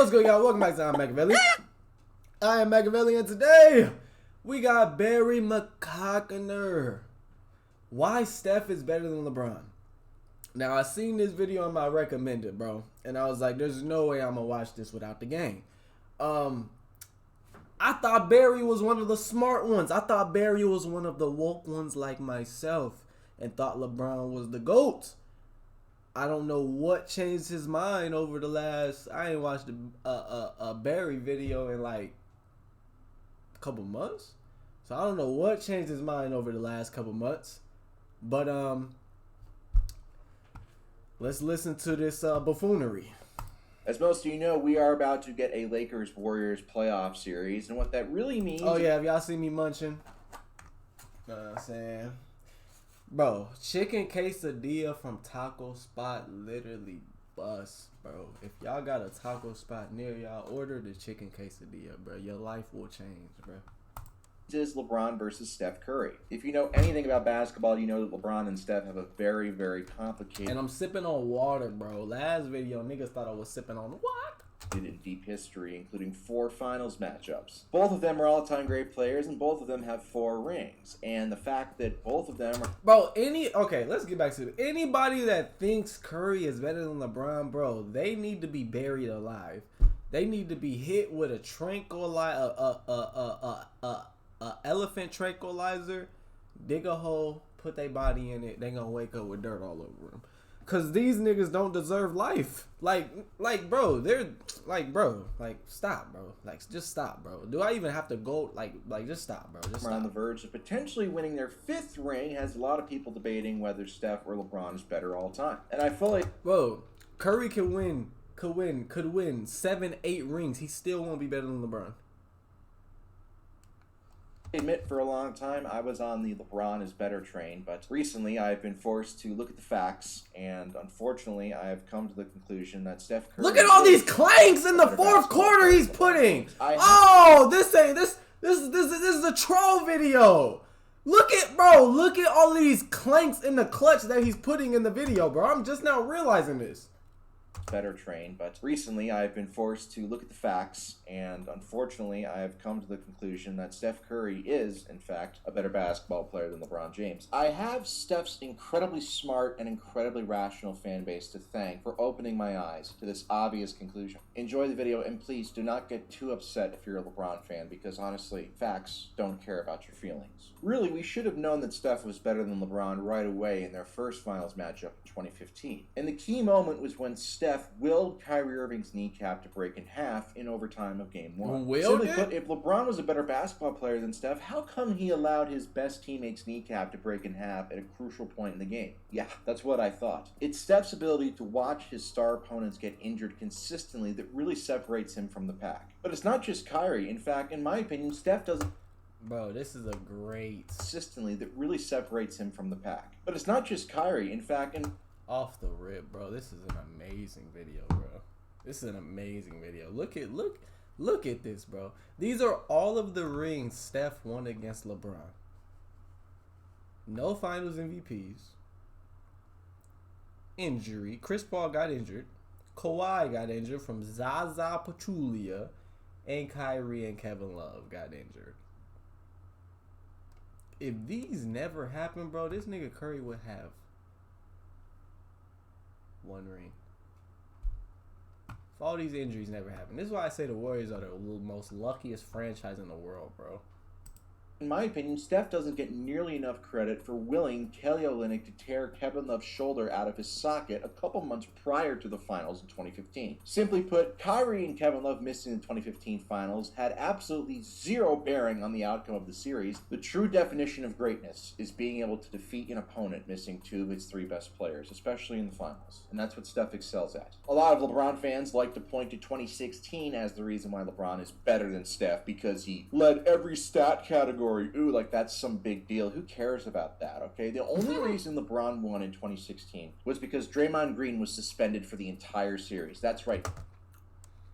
What's good, y'all? Welcome back to ImMakevelli. I am Machiavelli, and today we got Barry McCockiner. Why Steph is better than LeBron. Now, I seen this video on my recommended, bro, and I was like, there's no way I'm going to watch this without the game. I thought Barry was one of the smart ones. I thought Barry was one of the woke ones like myself and thought LeBron was the GOAT. I don't know what changed his mind over the last... I ain't watched a Barry video in like a couple months. So I don't know what changed his mind over the last couple months. But let's listen to this buffoonery. As most of you know, we are about to get a Lakers-Warriors playoff series. And what that really means... Oh, yeah. Have y'all seen me munching? Know what I'm saying? Bro, chicken quesadilla from Taco Spot literally bust, bro. If y'all got a taco spot near y'all, order the chicken quesadilla, bro. Your life will change, bro. This is LeBron versus Steph Curry. If you know anything about basketball, you know that LeBron and Steph have a very, very complicated... And I'm sipping on water, bro. Last video, niggas thought I was sipping on what? ...in deep history, including 4 finals matchups. Both of them are all-time great players, and both of them have 4 rings. And the fact that both of them are... Bro, okay, let's get back to it. Anybody that thinks Curry is better than LeBron, bro, they need to be buried alive. They need to be hit with a elephant tranquilizer, dig a hole, put their body in it. They gonna wake up with dirt all over them. Cause these niggas don't deserve life. Like, bro, stop, bro. Like, just stop, bro. Do I even have to go? Like, just stop, bro. Just stop. On the verge of potentially winning their 5th ring, has a lot of people debating whether Steph or LeBron is better all time. And I fully... Bro, Curry could win 7-8 rings. He still won't be better than LeBron. Admit for a long time I was on the LeBron is better train, but recently I've been forced to look at the facts, and unfortunately I have come to the conclusion that Steph Curry... Look at all these clanks in the 4th quarter he's putting! This is a troll video! Look at all these clanks in the clutch that he's putting in the video, bro. I'm just now realizing this. Better train, but recently I've been forced to look at the facts, and unfortunately I have come to the conclusion that Steph Curry is, in fact, a better basketball player than LeBron James. I have Steph's incredibly smart and incredibly rational fan base to thank for opening my eyes to this obvious conclusion. Enjoy the video, and please do not get too upset if you're a LeBron fan, because honestly, facts don't care about your feelings. Really, we should have known that Steph was better than LeBron right away in their first finals matchup in 2015. And the key moment was when Steph willed Kyrie Irving's kneecap to break in half in overtime of Game 1. Simply put, if LeBron was a better basketball player than Steph, how come he allowed his best teammate's kneecap to break in half at a crucial point in the game? Yeah, that's what I thought. It's Steph's ability to watch his star opponents get injured consistently that really separates him from the pack. But it's not just Kyrie. In fact, in my opinion, Steph doesn't... Bro, this is a great... Consistently that really separates him from the pack. But it's not just Kyrie. In fact, off the rip, bro. This is an amazing video, bro. This is an amazing video. Look at this, bro. These are all of the rings Steph won against LeBron. No finals MVPs. Injury. Chris Paul got injured. Kawhi got injured from Zaza Pachulia. And Kyrie and Kevin Love got injured. If these never happen, bro, this nigga Curry would have 1 ring. If all these injuries never happen. This is why I say the Warriors are the most luckiest franchise in the world, bro. In my opinion, Steph doesn't get nearly enough credit for willing Kelly Olynyk to tear Kevin Love's shoulder out of his socket a couple months prior to the finals in 2015. Simply put, Kyrie and Kevin Love missing the 2015 finals had absolutely zero bearing on the outcome of the series. The true definition of greatness is being able to defeat an opponent missing 2 of its 3 best players, especially in the finals. And that's what Steph excels at. A lot of LeBron fans like to point to 2016 as the reason why LeBron is better than Steph, because he led every stat category. Ooh, like that's some big deal. Who cares about that, okay? The only reason LeBron won in 2016 was because Draymond Green was suspended for the entire series. That's right.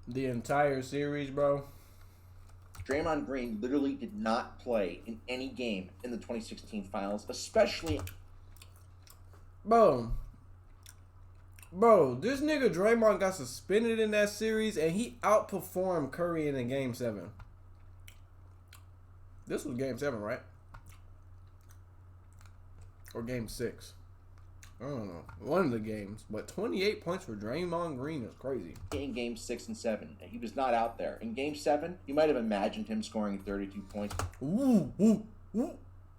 The entire series, bro? Draymond Green literally did not play in any game in the 2016 finals, especially... Bro, Bro, this nigga Draymond got suspended in that series, and he outperformed Curry in a Game 7. This was Game 7, right? Or Game 6. I don't know. One of the games. But 28 points for Draymond Green is crazy. In Game 6 and 7, he was not out there. In Game 7, you might have imagined him scoring 32 points. Ooh, ooh, ooh,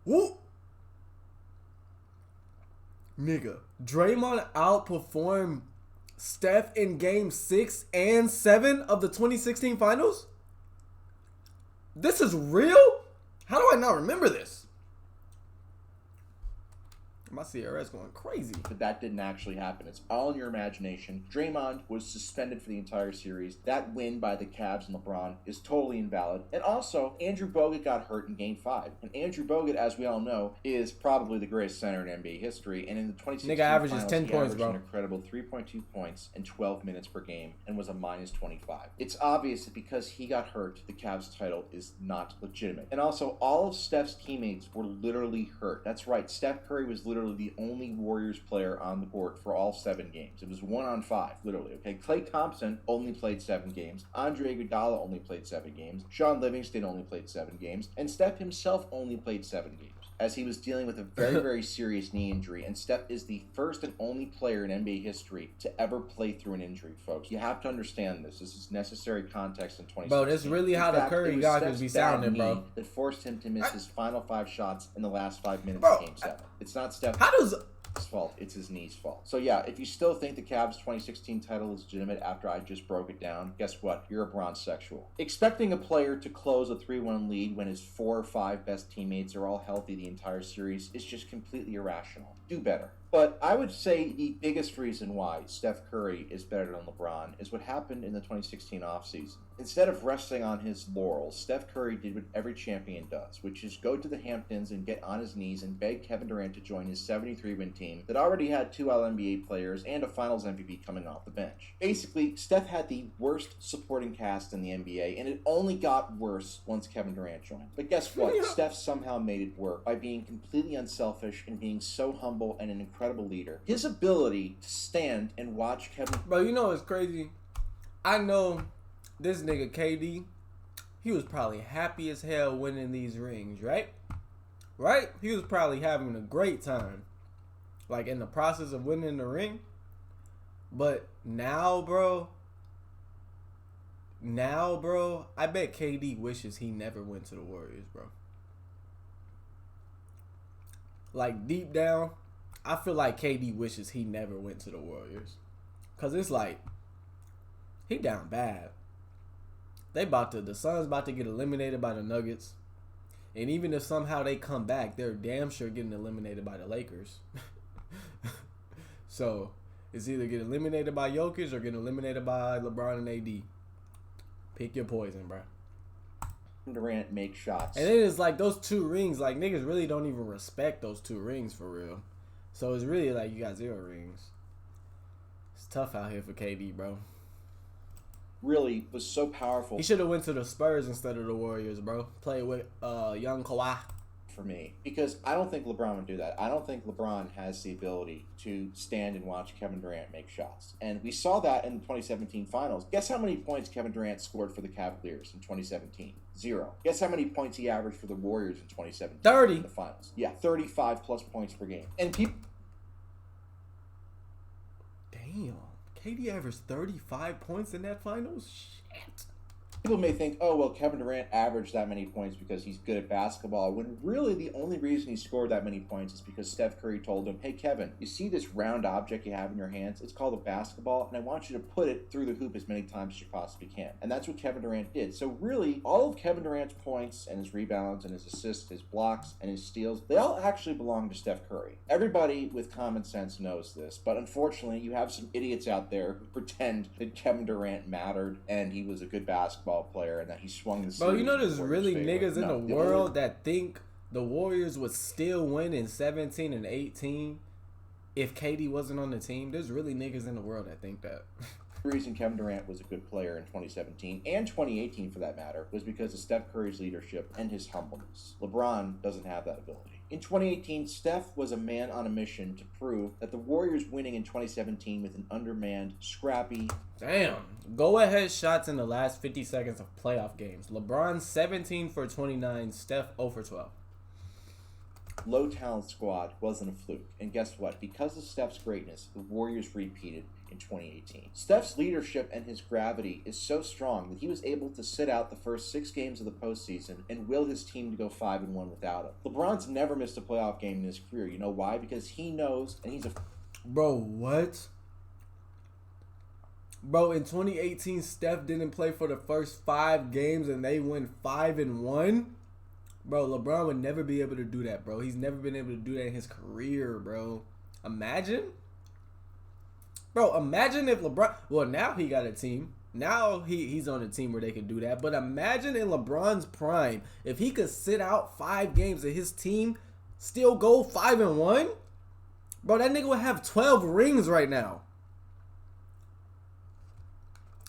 ooh. Nigga, Draymond outperformed Steph in Game 6 and 7 of the 2016 Finals? This is real? How do I not remember this? My CRS going crazy. But that didn't actually happen. It's all in your imagination. Draymond was suspended for the entire series. That win by the Cavs and LeBron is totally invalid. And also, Andrew Bogut got hurt in Game 5. And Andrew Bogut, as we all know, is probably the greatest center in NBA history. And in the 2016 nigga averages finals, 10 he points, averaged bro. an incredible 3.2 points in 12 minutes per game and was a minus 25. It's obvious that because he got hurt, the Cavs title is not legitimate. And also, all of Steph's teammates were literally hurt. That's right. Steph Curry was literally the only Warriors player on the court for all 7 games. It was 1-on-5, literally. Okay, Klay Thompson only played 7 games. Andre Iguodala only played 7 games. Shaun Livingston only played 7 games. And Steph himself only played 7 games, as he was dealing with a very, very serious knee injury. And Steph is the first and only player in NBA history to ever play through an injury, folks. You have to understand this. This is necessary context in 2016. Bro, this really how the Curry Gawkers be sounding, bro. That forced him to miss his final 5 shots in the last 5 minutes Bro, of Game 7. It's not Steph's fault. It's his knee's fault. So yeah, if you still think the Cavs 2016 title is legitimate after I just broke it down, guess what? You're a bronzesexual. Expecting a player to close a 3-1 lead when his 4 or 5 best teammates are all healthy the entire series is just completely irrational. Do better. But I would say the biggest reason why Steph Curry is better than LeBron is what happened in the 2016 offseason. Instead of resting on his laurels, Steph Curry did what every champion does, which is go to the Hamptons and get on his knees and beg Kevin Durant to join his 73-win team that already had 2 All-NBA players and a Finals MVP coming off the bench. Basically, Steph had the worst supporting cast in the NBA, and it only got worse once Kevin Durant joined. But guess what? Steph somehow made it work by being completely unselfish and being so humble and an incredible leader. His ability to stand and watch Kevin... Bro, you know what's crazy? I know this nigga KD, he was probably happy as hell winning these rings, right? Right? He was probably having a great time, like in the process of winning the ring. But now, bro, I bet KD wishes he never went to the Warriors, bro. Like, deep down, I feel like KD wishes he never went to the Warriors. Because it's like, he down bad. The Suns about to get eliminated by the Nuggets. And even if somehow they come back, they're damn sure getting eliminated by the Lakers. So, it's either get eliminated by Jokic or get eliminated by LeBron and AD. Pick your poison, bro. Durant make shots. And then it's like those 2 rings, like niggas really don't even respect those 2 rings for real. So it's really like you got 0 rings. It's tough out here for KD, bro. Really was so powerful. He should have went to the Spurs instead of the Warriors, bro. Play with young Kawhi. For me, because I don't think LeBron would do that. I don't think LeBron has the ability to stand and watch Kevin Durant make shots. And we saw that in the 2017 finals. Guess how many points Kevin Durant scored for the Cavaliers in 2017? 0. Guess how many points he averaged for the Warriors in 2017? 30. In the finals. Yeah, 35 plus points per game. And people... Damn. KD averaged 35 points in that finals? Shit. People may think, oh, well, Kevin Durant averaged that many points because he's good at basketball, when really the only reason he scored that many points is because Steph Curry told him, hey, Kevin, you see this round object you have in your hands? It's called a basketball, and I want you to put it through the hoop as many times as you possibly can. And that's what Kevin Durant did. So really, all of Kevin Durant's points and his rebounds and his assists, his blocks and his steals, they all actually belong to Steph Curry. Everybody with common sense knows this, but unfortunately, you have some idiots out there who pretend that Kevin Durant mattered and he was a good basketball player and that he swung the series. Bro, you know there's really favor. niggas in the world that think the Warriors would still win in 17 and 18 if KD wasn't on the team. There's really niggas in the world that think that. The reason Kevin Durant was a good player in 2017 and 2018 for that matter was because of Steph Curry's leadership and his humbleness. LeBron doesn't have that ability. In 2018, Steph was a man on a mission to prove that the Warriors winning in 2017 with an undermanned, scrappy... Damn. Go-ahead shots in the last 50 seconds of playoff games. LeBron 17 for 29, Steph 0 for 12. Low-talent squad wasn't a fluke. And guess what? Because of Steph's greatness, the Warriors repeated in 2018. Steph's leadership and his gravity is so strong that he was able to sit out the first 6 games of the postseason and will his team to go 5-1 without him. LeBron's never missed a playoff game in his career. You know why? Because he knows, and he's a... Bro, what? Bro, in 2018, Steph didn't play for the first 5 games and they went 5-1? Bro, LeBron would never be able to do that, bro. He's never been able to do that in his career, bro. Imagine. Bro, imagine if LeBron... Well, now he got a team. Now he's on a team where they can do that. But imagine in LeBron's prime, if he could sit out 5 games and his team still go 5-1. Bro, that nigga would have 12 rings right now.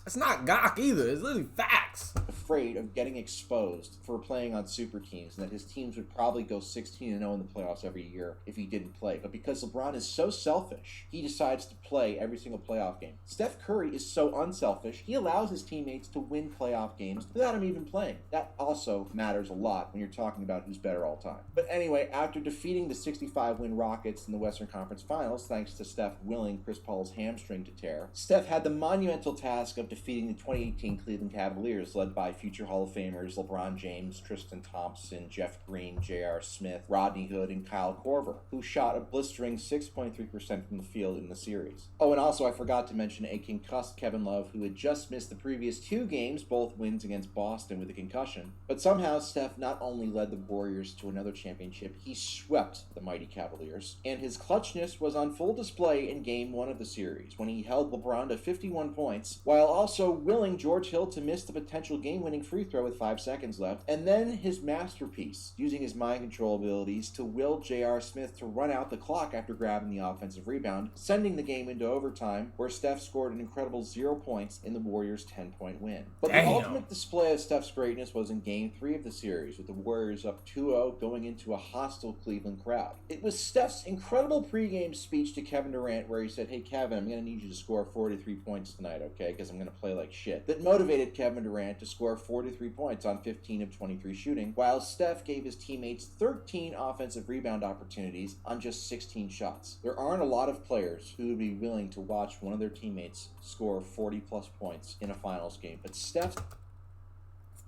It's not gawk either. It's literally facts. Afraid of getting exposed for playing on super teams, and that his teams would probably go 16-0 in the playoffs every year if he didn't play. But because LeBron is so selfish, he decides to play every single playoff game. Steph Curry is so unselfish, he allows his teammates to win playoff games without him even playing. That also matters a lot when you're talking about who's better all time. But anyway, after defeating the 65-win Rockets in the Western Conference Finals, thanks to Steph willing Chris Paul's hamstring to tear, Steph had the monumental task of defeating the 2018 Cleveland Cavaliers, led by future Hall of Famers LeBron James, Tristan Thompson, Jeff Green, J.R. Smith, Rodney Hood, and Kyle Korver, who shot a blistering 6.3% from the field in the series. Oh, and also I forgot to mention a concussed Kevin Love, who had just missed the previous 2 games, both wins against Boston with a concussion. But somehow Steph not only led the Warriors to another championship, he swept the mighty Cavaliers. And his clutchness was on full display in Game 1 of the series, when he held LeBron to 51 points, while also willing George Hill to miss the potential game-winning free throw with 5 seconds left, and then his masterpiece, using his mind control abilities to will J.R. Smith to run out the clock after grabbing the offensive rebound, sending the game into overtime, where Steph scored an incredible 0 points in the Warriors' 10-point win. But the ultimate display of Steph's greatness was in Game 3 of the series, with the Warriors up 2-0 going into a hostile Cleveland crowd. It was Steph's incredible pregame speech to Kevin Durant, where he said, "Hey Kevin, I'm going to need you to score 43 points tonight, okay, because I'm going to play like shit," that motivated Kevin Durant to score 43 points on 15 of 23 shooting, while Steph gave his teammates 13 offensive rebound opportunities on just 16 shots. There aren't a lot of players who would be willing to watch one of their teammates score 40-plus points in a finals game, but Steph...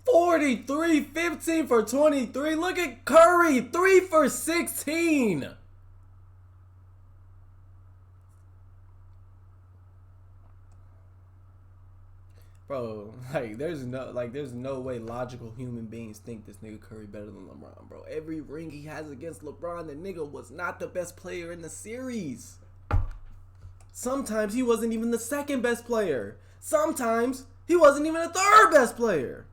43, 15 for 23. Look at Curry, 3 for 16. Bro, there's no way logical human beings think this nigga Curry better than LeBron, bro. Every ring he has against LeBron, the nigga was not the best player in the series. Sometimes he wasn't even the second best player. Sometimes he wasn't even the third best player.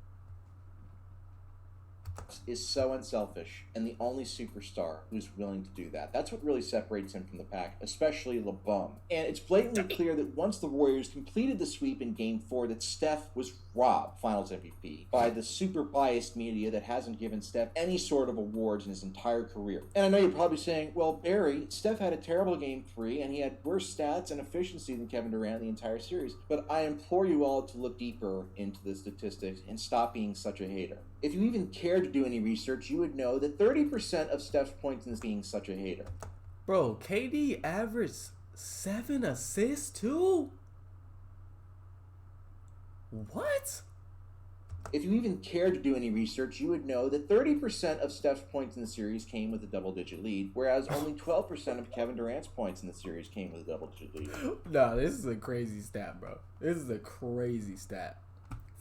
Is so unselfish and the only superstar who's willing to do that. That's what really separates him from the pack, especially LeBron. And it's blatantly clear that once the Warriors completed the sweep in Game 4, that Steph was robbed, Finals MVP, by the super biased media that hasn't given Steph any sort of awards in his entire career. And I know you're probably saying, well, Barry, Steph had a terrible Game 3 and he had worse stats and efficiency than Kevin Durant the entire series. But I implore you all to look deeper into the statistics and stop being such a hater. If you even cared to do any research, you would know that 30% of Steph's points in this being such a hater. Bro, KD averaged 7 assists too? What? If you even cared to do any research, you would know that 30% of Steph's points in the series came with a double-digit lead, whereas only 12% of Kevin Durant's points in the series came with a double-digit lead. No, this is a crazy stat, bro. This is a crazy stat.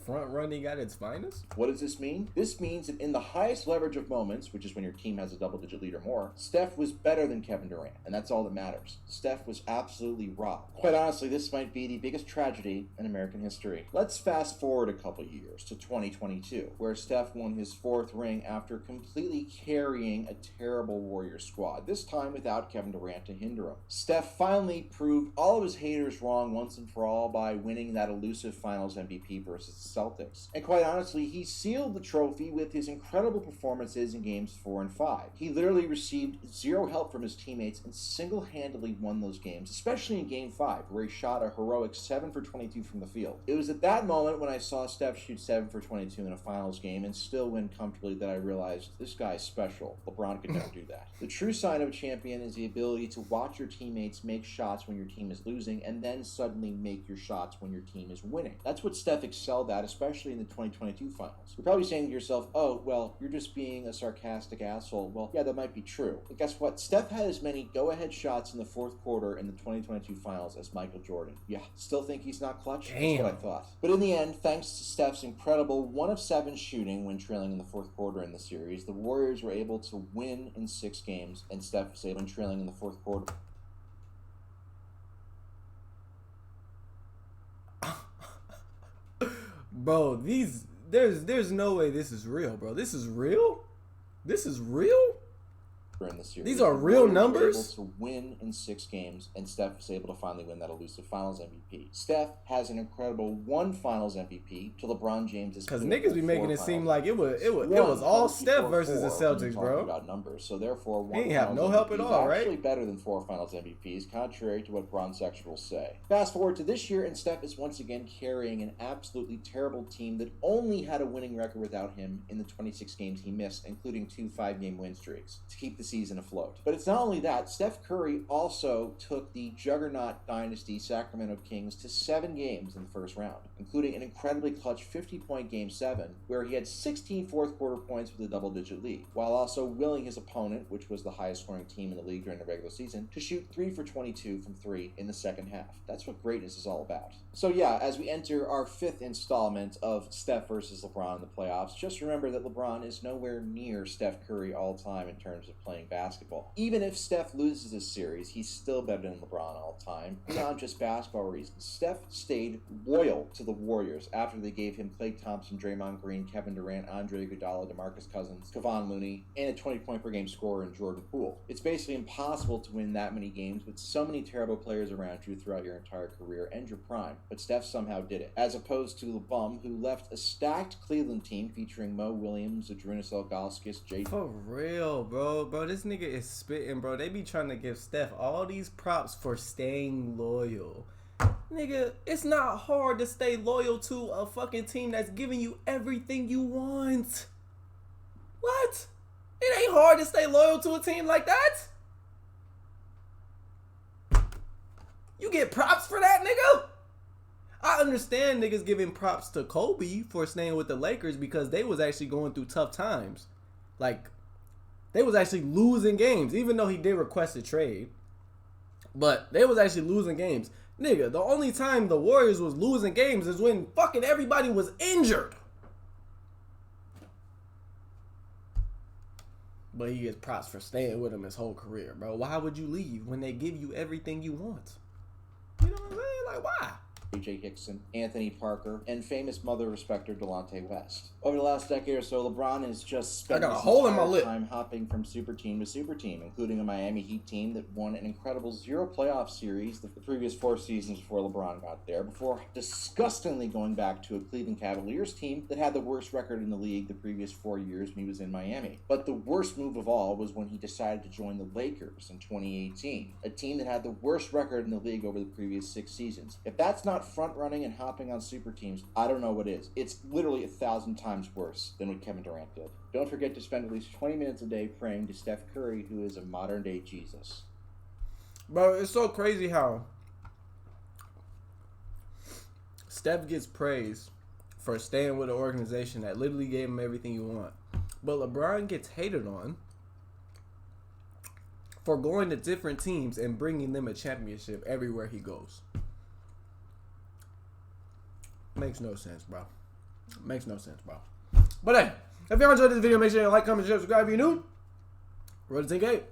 Front running at its finest? What does this mean? This means that in the highest leverage of moments, which is when your team has a double-digit lead or more, Steph was better than Kevin Durant, and that's all that matters. Steph was absolutely robbed. Quite honestly, this might be the biggest tragedy in American history. Let's fast forward a couple years to 2022, where Steph won his 4th ring after completely carrying a terrible Warriors squad, this time without Kevin Durant to hinder him. Steph finally proved all of his haters wrong once and for all by winning that elusive Finals MVP versus the Celtics. And quite honestly, he sealed the trophy with his incredible performances in games 4 and 5. He literally received zero help from his teammates and single-handedly won those games, especially in game 5, where he shot a heroic 7 for 22 from the field. It was at that moment when I saw Steph shoot 7 for 22 in a finals game and still win comfortably that I realized this guy's special. LeBron could never do that. The true sign of a champion is the ability to watch your teammates make shots when your team is losing and then suddenly make your shots when your team is winning. That's what Steph excelled at, especially in the 2022 finals. You're probably saying to yourself, oh, well, you're just being a sarcastic asshole. Well, yeah, that might be true. But guess what? Steph had as many go-ahead shots in the fourth quarter in the 2022 finals as Michael Jordan. Yeah, still think he's not clutch? Damn. That's what I thought. But in the end, thanks to Steph's incredible 1 of 7 shooting when trailing in the fourth quarter in the series, the Warriors were able to win in 6 games, and Steph was able to trailing in the fourth quarter. Bro, there's no way this is real, bro. This is real? This is real? In the series. These are real numbers? Able to win in 6 games, and Steph was able to finally win that elusive Finals MVP. Steph has an incredible 1 Finals MVP to LeBron James. Because niggas be making it seem like it was all Steph versus the Celtics, bro. About numbers, so therefore, 1 he ain't have no Finals help MVP at all, right? Actually, better than 4 Finals MVPs, contrary to what Bron sexuals say. Fast forward to this year, and Steph is once again carrying an absolutely terrible team that only had a winning record without him in the 26 games he missed, including 2 5-game win streaks to keep the season afloat. But it's not only that, Steph Curry also took the juggernaut dynasty Sacramento Kings to 7 games in the first round, including an incredibly clutch 50-point Game 7, where he had 16 fourth-quarter points with a double-digit lead, while also willing his opponent, which was the highest-scoring team in the league during the regular season, to shoot 3 for 22 from 3 in the second half. That's what greatness is all about. So yeah, as we enter our 5th installment of Steph versus LeBron in the playoffs, just remember that LeBron is nowhere near Steph Curry all-time in terms of playing basketball. Even if Steph loses this series, he's still better than LeBron all time, beyond just basketball reasons. Steph stayed loyal to the Warriors after they gave him Klay Thompson, Draymond Green, Kevin Durant, Andre Iguodala, DeMarcus Cousins, Kevon Looney, and a 20-point-per-game scorer in Jordan Poole. It's basically impossible to win that many games with so many terrible players around you throughout your entire career and your prime, but Steph somehow did it, as opposed to the bum who left a stacked Cleveland team featuring Mo Williams, Adrunas Ilgauskas, J. For real, bro. Bro, this nigga is spitting, bro. They be trying to give Steph all these props for staying loyal. Nigga, it's not hard to stay loyal to a fucking team that's giving you everything you want. What? It ain't hard to stay loyal to a team like that. You get props for that, nigga? I understand niggas giving props to Kobe for staying with the Lakers because they was actually going through tough times. Like, they was actually losing games, even though he did request a trade. But they was actually losing games. Nigga, the only time the Warriors was losing games is when fucking everybody was injured. But he gets props for staying with him his whole career, bro. Why would you leave when they give you everything you want? You know what I'm saying? Like, why? A.J. Hickson, Anthony Parker, and famous mother respecter Delonte West. Over the last decade or so, LeBron has just spent his entire time hopping from super team to super team, including a Miami Heat team that won an incredible 0 playoff series the previous 4 seasons before LeBron got there, before disgustingly going back to a Cleveland Cavaliers team that had the worst record in the league the previous 4 years when he was in Miami. But the worst move of all was when he decided to join the Lakers in 2018, a team that had the worst record in the league over the previous 6 seasons. If that's not front-running and hopping on super teams, I don't know what is. It's literally 1,000 times worse than what Kevin Durant did. Don't forget to spend at least 20 minutes a day praying to Steph Curry, who is a modern-day Jesus. Bro, it's so crazy how Steph gets praised for staying with an organization that literally gave him everything you want. But LeBron gets hated on for going to different teams and bringing them a championship everywhere he goes. Makes no sense, bro. Makes no sense, bro. But hey, if y'all enjoyed this video, make sure you like, comment, share, subscribe if you're new. Road to 10K.